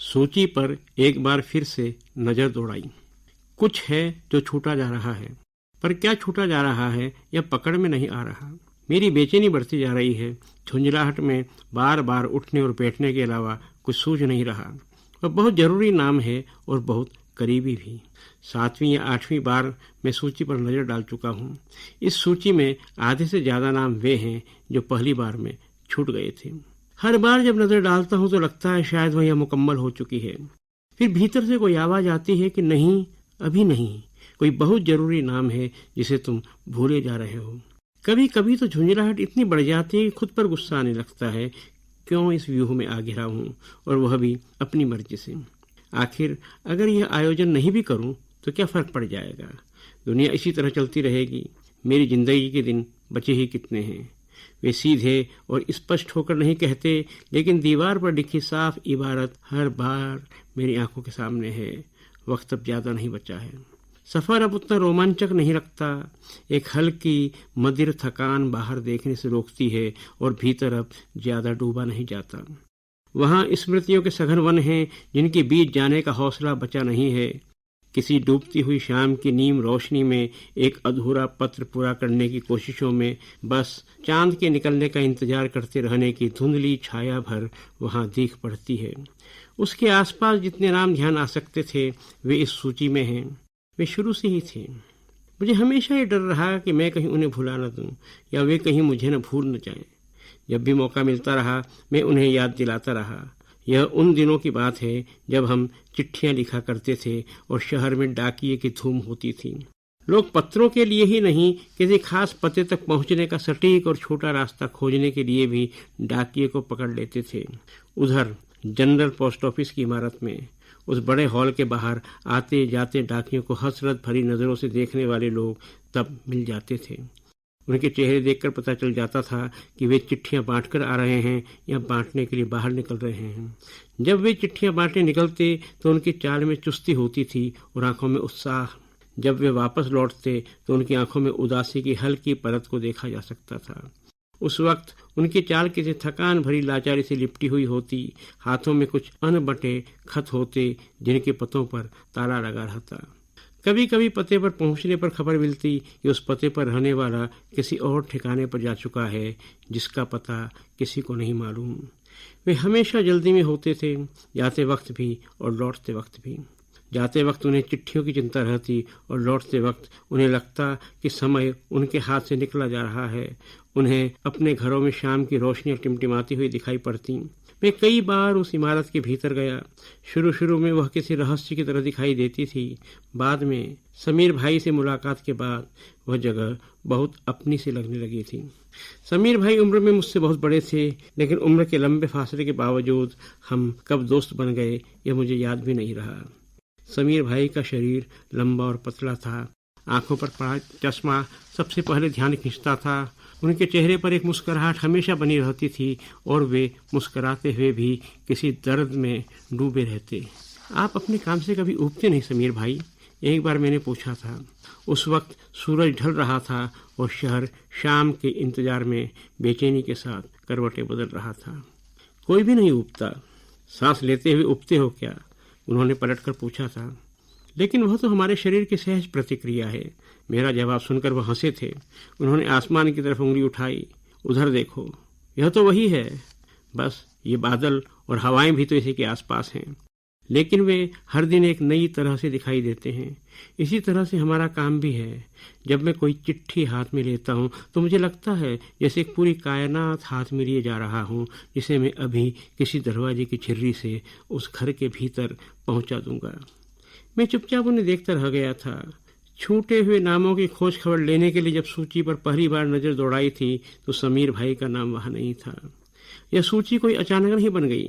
सूची पर एक बार फिर से नजर दौड़ाई। कुछ है जो छूटा जा रहा है, पर क्या छूटा जा रहा है यह पकड़ में नहीं आ रहा। मेरी बेचैनी बढ़ती जा रही है। झुंझलाहट में बार बार उठने और बैठने के अलावा कुछ सूझ नहीं रहा। वह बहुत जरूरी नाम है और बहुत करीबी भी। 7वीं या 8वीं बार मैं सूची पर नजर डाल चुका हूँ। इस सूची में आधे से ज्यादा नाम वे हैं जो पहली बार में छूट गए थे। हर बार जब नजर डालता हूँ तो लगता है शायद वह मुकम्मल हो चुकी है। फिर भीतर से कोई आवाज आती है कि नहीं, अभी नहीं, कोई बहुत जरूरी नाम है जिसे तुम भूले जा रहे हो। कभी कभी तो झुंझलाहट इतनी बढ़ जाती है कि खुद पर गुस्सा आने लगता है। क्यों इस व्यूह में आ गिरा हूँ, और वह भी अपनी मर्जी से। आखिर अगर यह आयोजन नहीं भी करूं तो क्या फर्क पड़ जाएगा। दुनिया इसी तरह चलती रहेगी। मेरी जिंदगी के दिन बचे ही कितने हैं। वे सीधे और स्पष्ट होकर नहीं कहते, लेकिन दीवार पर लिखी साफ इबारत हर बार मेरी आंखों के सामने है। वक्त अब ज्यादा नहीं बचा है। सफर अब उतना रोमांचक नहीं लगता। एक हल्की मदिर थकान बाहर देखने से रोकती है और भीतर अब ज्यादा डूबा नहीं जाता। वहां स्मृतियों के सघन वन हैं जिनके बीच जाने का हौसला बचा नहीं है। किसी डूबती हुई शाम की नीम रोशनी में एक अधूरा पत्र पूरा करने की कोशिशों में बस चांद के निकलने का इंतजार करते रहने की धुंधली छाया भर वहां दिख पड़ती है। उसके आसपास जितने नाम ध्यान आ सकते थे वे इस सूची में हैं। वे शुरू से ही थे। मुझे हमेशा ये डर रहा कि मैं कहीं उन्हें भुला न दूं या वे कहीं मुझे न भूल न जाएं। जब भी मौका मिलता रहा मैं उन्हें याद दिलाता रहा। यह उन दिनों की बात है जब हम चिट्ठियां लिखा करते थे और शहर में डाकिये की धूम होती थी। लोग पत्रों के लिए ही नहीं, किसी खास पते तक पहुंचने का सटीक और छोटा रास्ता खोजने के लिए भी डाकिये को पकड़ लेते थे। उधर जनरल पोस्ट ऑफिस की इमारत में उस बड़े हॉल के बाहर आते जाते डाकियों को हसरत भरी नजरों से देखने वाले लोग तब मिल जाते थे। उनके चेहरे देखकर पता चल जाता था कि वे चिट्ठियां बांटकर आ रहे हैं या बांटने के लिए बाहर निकल रहे हैं। जब वे चिट्ठियां बांटने निकलते तो उनकी चाल में चुस्ती होती थी और आंखों में उत्साह। जब वे वापस लौटते तो उनकी आंखों में उदासी की हल्की परत को देखा जा सकता था। उस वक्त उनकी चाल किसी थकान भरी लाचारी से लिपटी हुई होती। हाथों में कुछ अनबटे खत होते जिनके पतों पर ताला लगा रहता। कभी कभी पते पर पहुंचने पर खबर मिलती कि उस पते पर रहने वाला किसी और ठिकाने पर जा चुका है जिसका पता किसी को नहीं मालूम। वे हमेशा जल्दी में होते थे, जाते वक्त भी और लौटते वक्त भी। जाते वक्त उन्हें चिट्ठियों की चिंता रहती और लौटते वक्त उन्हें लगता कि समय उनके हाथ से निकला जा रहा है। उन्हें अपने घरों में शाम की रोशनियां टिमटिमाती हुई दिखाई पड़ती। मैं कई बार उस इमारत के भीतर गया। शुरू में वह किसी रहस्य की तरह दिखाई देती थी। बाद में समीर भाई से मुलाकात के बाद वह जगह बहुत अपनी सी लगने लगी थी। समीर भाई उम्र में मुझसे बहुत बड़े थे, लेकिन उम्र के लंबे फासले के बावजूद हम कब दोस्त बन गए यह मुझे याद भी नहीं रहा। समीर भाई का शरीर लंबा और पतला था। आंखों पर पड़ा चश्मा सबसे पहले ध्यान खींचता था। उनके चेहरे पर एक मुस्कुराहट हमेशा बनी रहती थी और वे मुस्कुराते हुए भी किसी दर्द में डूबे रहते। आप अपने काम से कभी ऊबते नहीं समीर भाई? एक बार मैंने पूछा था। उस वक्त सूरज ढल रहा था और शहर शाम के इंतजार में बेचैनी के साथ करवटें बदल रहा था। कोई भी नहीं ऊबता। सांस लेते हुए ऊबते हो क्या? उन्होंने पलटकर पूछा था। लेकिन वह तो हमारे शरीर की सहज प्रतिक्रिया है। मेरा जवाब सुनकर वह हंसे थे। उन्होंने आसमान की तरफ उंगली उठाई। उधर देखो, यह तो वही है। बस ये बादल और हवाएं भी तो इसी के आसपास हैं, लेकिन वे हर दिन एक नई तरह से दिखाई देते हैं। इसी तरह से हमारा काम भी है। जब मैं कोई चिट्ठी हाथ में लेता हूँ तो मुझे लगता है जैसे एक पूरी कायनात हाथ में लिए जा रहा हूँ, जिसे मैं अभी किसी दरवाजे की छिर्री से उस घर के भीतर पहुंचा दूंगा। मैं चुपचाप उन्हें देखता रह गया था। छूटे हुए नामों की खोज खबर लेने के लिए जब सूची पर पहली बार नजर दौड़ाई थी तो समीर भाई का नाम वहां नहीं था। यह सूची कोई अचानक नहीं बन गई।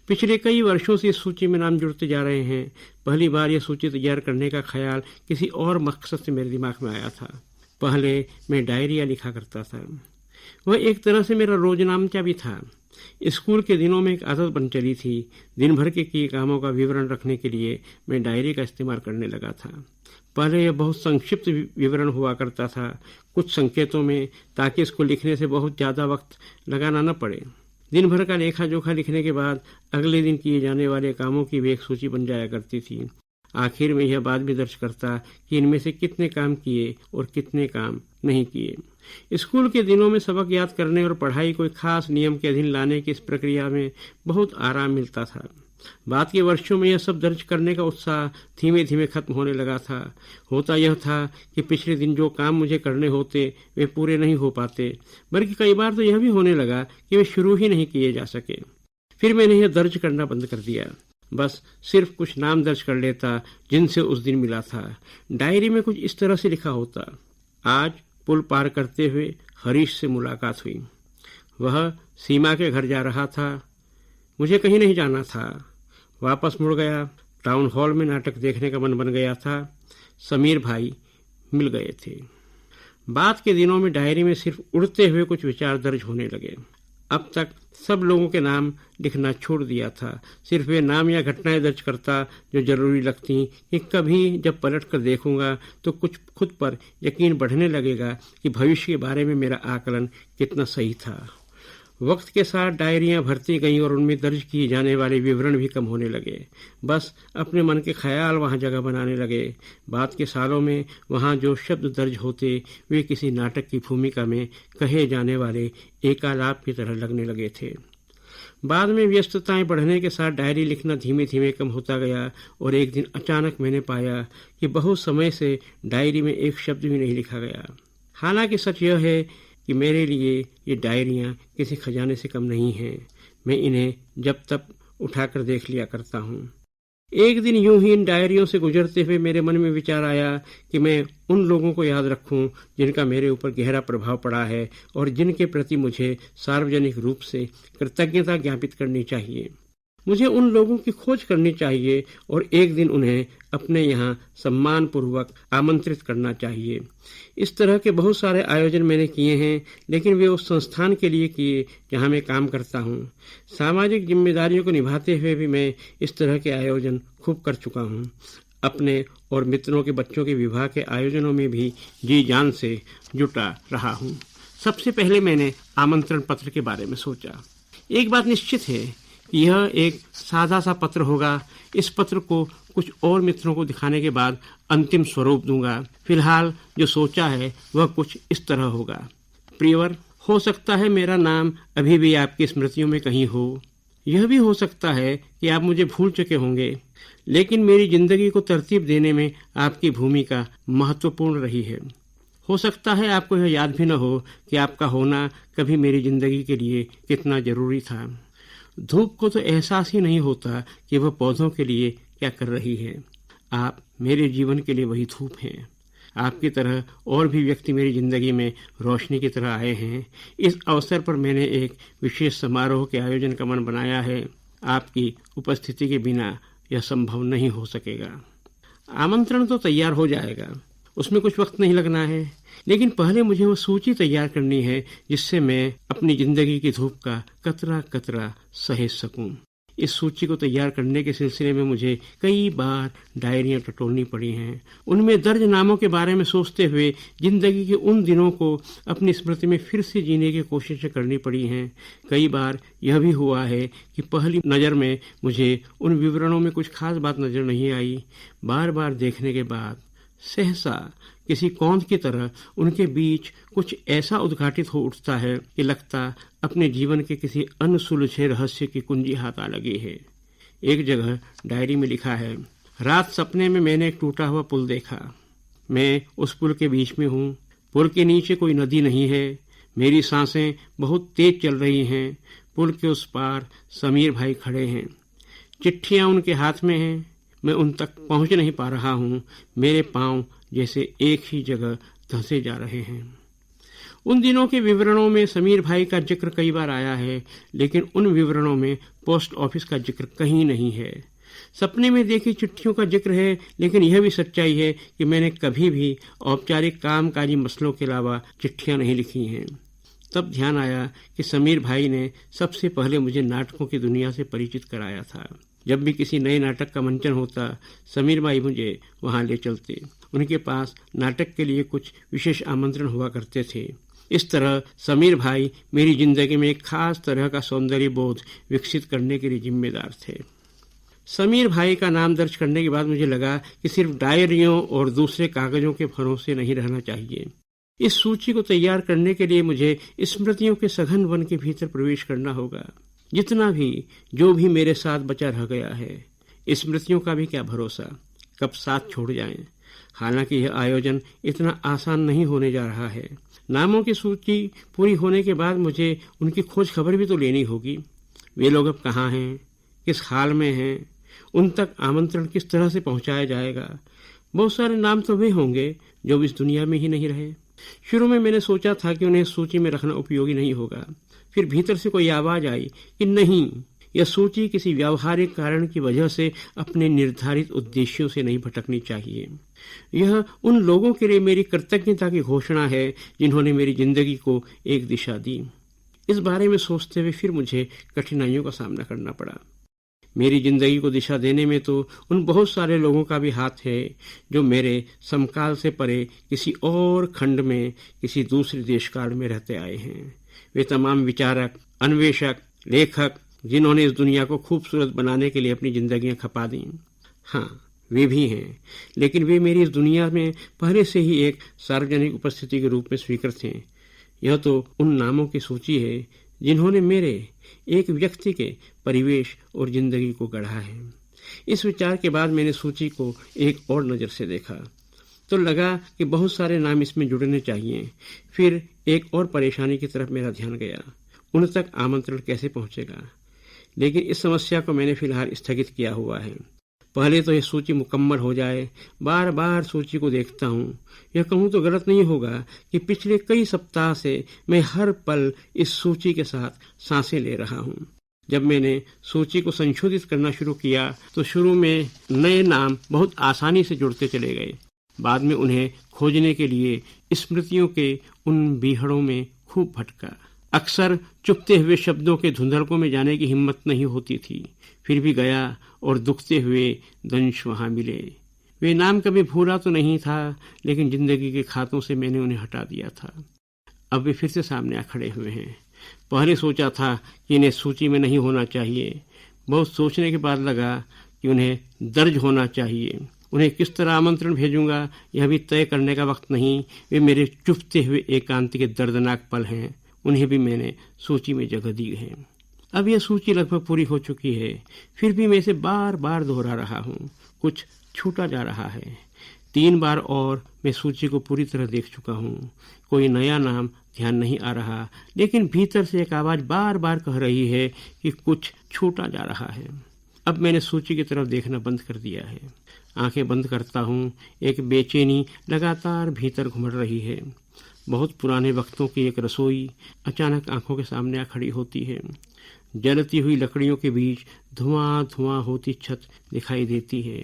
पिछले कई वर्षों से इस सूची में नाम जुड़ते जा रहे हैं। पहली बार यह सूची तैयार करने का ख्याल किसी और मकसद से मेरे दिमाग में आया था। पहले मैं डायरिया लिखा करता था। वह एक तरह से मेरा रोजनामचा भी था। स्कूल के दिनों में एक आदत बन चली थी। दिन भर के किए कामों का विवरण रखने के लिए मैं डायरी का इस्तेमाल करने लगा था। पहले यह बहुत संक्षिप्त विवरण हुआ करता था, कुछ संकेतों में, ताकि इसको लिखने से बहुत ज़्यादा वक्त लगाना न पड़े। दिन भर का लेखा जोखा लिखने के बाद अगले दिन किए जाने वाले कामों की भी एक सूची बन जाया करती थी। आखिर में यह बात भी दर्ज करता कि इनमें से कितने काम किए और कितने काम नहीं किए। स्कूल के दिनों में सबक याद करने और पढ़ाई कोई खास नियम के अधीन लाने की इस प्रक्रिया में बहुत आराम मिलता था। बाद के वर्षों में यह सब दर्ज करने का उत्साह धीमे धीमे खत्म होने लगा था। होता यह था कि पिछले दिन जो काम मुझे करने होते वे पूरे नहीं हो पाते, बल्कि कई बार तो यह भी होने लगा कि वे शुरू ही नहीं किए जा सके। फिर मैंने यह दर्ज करना बंद कर दिया। बस सिर्फ कुछ नाम दर्ज कर लेता जिनसे उस दिन मिला था। डायरी में कुछ इस तरह से लिखा होता, आज पुल पार करते हुए हरीश से मुलाकात हुई। वह सीमा के घर जा रहा था, मुझे कहीं नहीं जाना था। वापस मुड़ गया। टाउन हॉल में नाटक देखने का मन बन गया था। समीर भाई मिल गए थे। बाद के दिनों में डायरी में सिर्फ उड़ते हुए कुछ विचार दर्ज होने लगे। अब तक सब लोगों के नाम लिखना छोड़ दिया था। सिर्फ वे नाम या घटनाएं दर्ज करता जो जरूरी लगती कि कभी जब पलट कर देखूंगा तो कुछ खुद पर यकीन बढ़ने लगेगा कि भविष्य के बारे में मेरा आकलन कितना सही था। वक्त के साथ डायरियां भरती गईं और उनमें दर्ज किए जाने वाले विवरण भी कम होने लगे। बस अपने मन के ख्याल वहां जगह बनाने लगे। बाद के सालों में वहां जो शब्द दर्ज होते वे किसी नाटक की भूमिका में कहे जाने वाले एकालाप की तरह लगने लगे थे। बाद में व्यस्तताएं बढ़ने के साथ डायरी लिखना धीमे धीमे कम होता गया और एक दिन अचानक मैंने पाया कि बहुत समय से डायरी में एक शब्द भी नहीं लिखा गया। हालांकि सच यह है कि मेरे लिए ये डायरियां किसी खजाने से कम नहीं हैं। मैं इन्हें जब तक उठाकर देख लिया करता हूँ। एक दिन यूं ही इन डायरियों से गुजरते हुए मेरे मन में विचार आया कि मैं उन लोगों को याद रखूं जिनका मेरे ऊपर गहरा प्रभाव पड़ा है और जिनके प्रति मुझे सार्वजनिक रूप से कृतज्ञता ज्ञापित करनी चाहिए। मुझे उन लोगों की खोज करनी चाहिए और एक दिन उन्हें अपने यहाँ सम्मानपूर्वक आमंत्रित करना चाहिए। इस तरह के बहुत सारे आयोजन मैंने किए हैं, लेकिन वे उस संस्थान के लिए किए जहाँ मैं काम करता हूँ। सामाजिक जिम्मेदारियों को निभाते हुए भी मैं इस तरह के आयोजन खूब कर चुका हूँ। अपने और मित्रों के बच्चों के विवाह के आयोजनों में भी जी जान से जुटा रहा हूँ। सबसे पहले मैंने आमंत्रण पत्र के बारे में सोचा। एक बात निश्चित है कि यह एक सादा सा पत्र होगा। इस पत्र को कुछ और मित्रों को दिखाने के बाद अंतिम स्वरूप दूंगा। फिलहाल जो सोचा है वह कुछ इस तरह होगा। प्रियवर, हो सकता है मेरा नाम अभी भी आपकी स्मृतियों में कहीं हो। यह भी हो सकता है कि आप मुझे भूल चुके होंगे, लेकिन मेरी जिंदगी को तरतीब देने में आपकी भूमिका महत्वपूर्ण रही है। हो सकता है आपको यह याद भी न हो कि आपका होना कभी मेरी जिंदगी के लिए कितना जरूरी था। धूप को तो एहसास ही नहीं होता कि वह पौधों के लिए क्या कर रही है। आप मेरे जीवन के लिए वही धूप हैं। आपकी तरह और भी व्यक्ति मेरी जिंदगी में रोशनी की तरह आए हैं। इस अवसर पर मैंने एक विशेष समारोह के आयोजन का मन बनाया है। आपकी उपस्थिति के बिना यह संभव नहीं हो सकेगा। आमंत्रण तो तैयार हो जाएगा, उसमें कुछ वक्त नहीं लगना है, लेकिन पहले मुझे वो सूची तैयार करनी है जिससे मैं अपनी जिंदगी की धूप का कतरा कतरा सहेज सकूं। इस सूची को तैयार करने के सिलसिले में मुझे कई बार डायरियां टटोलनी पड़ी हैं। उनमें दर्ज नामों के बारे में सोचते हुए जिंदगी के उन दिनों को अपनी स्मृति में फिर से जीने की कोशिश करनी पड़ी हैं। कई बार यह भी हुआ है कि पहली नज़र में मुझे उन विवरणों में कुछ खास बात नजर नहीं आई। बार बार देखने के बाद सहसा किसी कौंध की तरह उनके बीच कुछ ऐसा उद्घाटित हो उठता है कि लगता अपने जीवन के किसी अनसुलझे रहस्य की कुंजी हाथ आ लगी है। एक जगह डायरी में लिखा है, रात सपने में मैंने एक टूटा हुआ पुल देखा। मैं उस पुल के बीच में हूँ। पुल के नीचे कोई नदी नहीं है। मेरी सांसें बहुत तेज चल रही हैं। पुल के उस पार समीर भाई खड़े हैं। चिट्ठियाँ उनके हाथ में हैं। मैं उन तक पहुंच नहीं पा रहा हूं। मेरे पांव जैसे एक ही जगह धंसे जा रहे हैं। उन दिनों के विवरणों में समीर भाई का जिक्र कई बार आया है, लेकिन उन विवरणों में पोस्ट ऑफिस का जिक्र कहीं नहीं है। सपने में देखी चिट्ठियों का जिक्र है, लेकिन यह भी सच्चाई है कि मैंने कभी भी औपचारिक कामकाजी मसलों के अलावा चिट्ठियां नहीं लिखी हैं। तब ध्यान आया कि समीर भाई ने सबसे पहले मुझे नाटकों की दुनिया से परिचित कराया था। जब भी किसी नए नाटक का मंचन होता, समीर भाई मुझे वहां ले चलते। उनके पास नाटक के लिए कुछ विशेष आमंत्रण हुआ करते थे। इस तरह समीर भाई मेरी जिंदगी में एक खास तरह का सौंदर्य बोध विकसित करने के लिए जिम्मेदार थे। समीर भाई का नाम दर्ज करने के बाद मुझे लगा कि सिर्फ डायरियों और दूसरे कागजों के भरोसे नहीं रहना चाहिए। इस सूची को तैयार करने के लिए मुझे स्मृतियों के सघन वन के भीतर प्रवेश करना होगा। जितना भी जो भी मेरे साथ बचा रह गया है, स्मृतियों का भी क्या भरोसा, कब साथ छोड़ जाएं। हालांकि यह आयोजन इतना आसान नहीं होने जा रहा है। नामों की सूची पूरी होने के बाद मुझे उनकी खोज खबर भी तो लेनी होगी। वे लोग अब कहाँ हैं, किस हाल में हैं, उन तक आमंत्रण किस तरह से पहुंचाया जाएगा। बहुत सारे नाम तो वे होंगे जो इस दुनिया में ही नहीं रहे। शुरू में मैंने सोचा था कि उन्हें सूची में रखना उपयोगी नहीं होगा। फिर भीतर से कोई आवाज आई कि नहीं, यह सूची किसी व्यावहारिक कारण की वजह से अपने निर्धारित उद्देश्यों से नहीं भटकनी चाहिए। यह उन लोगों के लिए मेरी कृतज्ञता की घोषणा है जिन्होंने मेरी जिंदगी को एक दिशा दी। इस बारे में सोचते हुए फिर मुझे कठिनाइयों का सामना करना पड़ा। मेरी जिंदगी को दिशा देने में तो उन बहुत सारे लोगों का भी हाथ है जो मेरे समकाल से परे किसी और खंड में, किसी दूसरे देशकाल में रहते आए हैं। वे तमाम विचारक, अन्वेषक, लेखक जिन्होंने इस दुनिया को खूबसूरत बनाने के लिए अपनी जिंदगियां खपा दी। हाँ, वे भी हैं, लेकिन वे मेरी इस दुनिया में पहले से ही एक सार्वजनिक उपस्थिति के रूप में स्वीकृत हैं। यह तो उन नामों की सूची है जिन्होंने मेरे एक व्यक्ति के परिवेश और जिंदगी को गढ़ा है। इस विचार के बाद मैंने सूची को एक और नज़र से देखा तो लगा कि बहुत सारे नाम इसमें जुड़ने चाहिए। फिर एक और परेशानी की तरफ मेरा ध्यान गया, उन तक आमंत्रण कैसे पहुंचेगा। लेकिन इस समस्या को मैंने फिलहाल स्थगित किया हुआ है। पहले तो यह सूची मुकम्मल हो जाए। बार बार सूची को देखता हूँ। यह कहूँ तो गलत नहीं होगा कि पिछले कई सप्ताह से मैं हर पल इस सूची के साथ सांसें ले रहा हूँ। जब मैंने सूची को संशोधित करना शुरू किया तो शुरू में नए नाम बहुत आसानी से जुड़ते चले गए। बाद में उन्हें खोजने के लिए स्मृतियों के उन बीहड़ों में खूब भटका। अक्सर चुपते हुए शब्दों के धुंधलकों में जाने की हिम्मत नहीं होती थी। फिर भी गया और दुखते हुए दंश वहां मिले। वे नाम कभी भूला तो नहीं था, लेकिन जिंदगी के खातों से मैंने उन्हें हटा दिया था। अब वे फिर से सामने आ खड़े हुए हैं। पहले सोचा था कि इन्हें सूची में नहीं होना चाहिए। बहुत सोचने के बाद लगा कि उन्हें दर्ज होना चाहिए। उन्हें किस तरह आमंत्रण भेजूंगा यह भी तय करने का वक्त नहीं। वे मेरे चुपते हुए एकांत के दर्दनाक पल हैं। उन्हें भी मैंने सूची में जगह दी है। अब यह सूची लगभग पूरी हो चुकी है। फिर भी मैं इसे बार बार दोहरा रहा हूँ। कुछ छूटा जा रहा है। 3 बार और मैं सूची को पूरी तरह देख चुका हूँ। कोई नया नाम ध्यान नहीं आ रहा, लेकिन भीतर से एक आवाज बार बार कह रही है कि कुछ छूटा जा रहा है। अब मैंने सूची की तरफ देखना बंद कर दिया है। आंखें बंद करता हूँ। एक बेचैनी लगातार भीतर घुमड़ रही है। बहुत पुराने वक्तों की एक रसोई अचानक आंखों के सामने आ खड़ी होती है। जलती हुई लकड़ियों के बीच धुआं धुआं होती छत दिखाई देती है।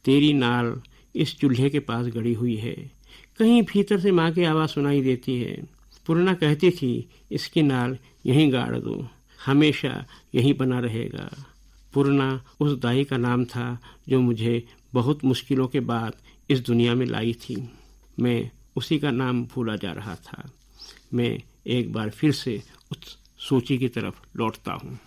तेरी नाल इस चूल्हे के पास गड़ी हुई है। कहीं भीतर से माँ की आवाज़ सुनाई देती है। पूर्णा कहती थी, इसकी नाल यहीं गाड़ दो, हमेशा यहीं बना रहेगा। पूर्णा उस दाई का नाम था जो मुझे बहुत मुश्किलों के बाद इस दुनिया में लाई थी। मैं उसी का नाम भूला जा रहा था। मैं एक बार फिर से उस सूची की तरफ लौटता हूँ।